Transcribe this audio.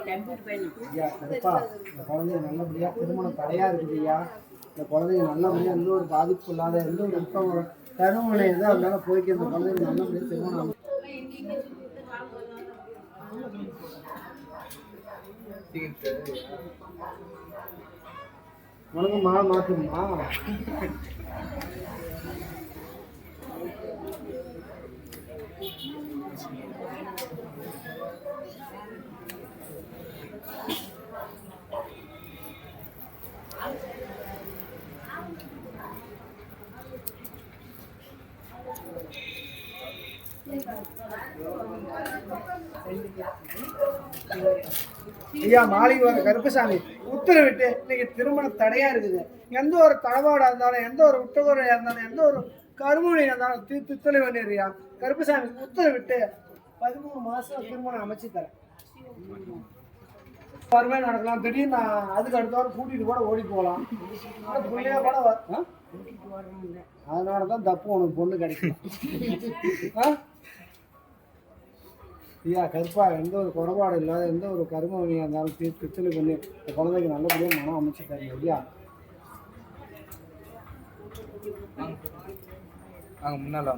ஐயா கருப்பா இந்த குழந்தைங்க நல்லபடியா திருமணம் தடையா இருக்குது ஐயா. இந்த குழந்தைங்க நல்லபடியா எந்த ஒரு பாதிப்பு இல்லாத எந்த ஒரு உத்தம தருமனை எதா இருந்தாலும் போய்க்கு இந்த குழந்தைங்க நல்லபடியா திருமணம். உனக்கு மாற்றுமா ஐயா மாளிகை கருப்பசாமி உத்தரவிட்டு இன்னைக்கு திருமணம் தடையா இருக்குது. எந்த ஒரு தடவாடா இருந்தாலும் எந்த ஒரு உத்தரவாடையா இருந்தாலும் எந்த ஒரு கருமொழியா இருந்தாலும் தித்தலை வேண்டியா கருப்பசாமி உத்தரவிட்டு 13 மாசம் திருமணம் அமைச்சு தரேன். வருமே நடக்கலாம். திடீர்னு அதுக்கு அடுத்த வாரம் கூட்டிட்டு கூட ஓடி போகலாம். பிள்ளையா கூட அதனாலதான் தப்பு உனக்கு பொண்ணு கிடைக்கும். ஐயா கருப்பா எந்த ஒரு குறைபாடு இல்லாத எந்த ஒரு கருமவினியாக இருந்தாலும் பிச்சளை பண்ணி இந்த குழந்தைக்கு நல்லபடியாக மனம் அமைச்சு தரீங்க ஐயா. முன்னால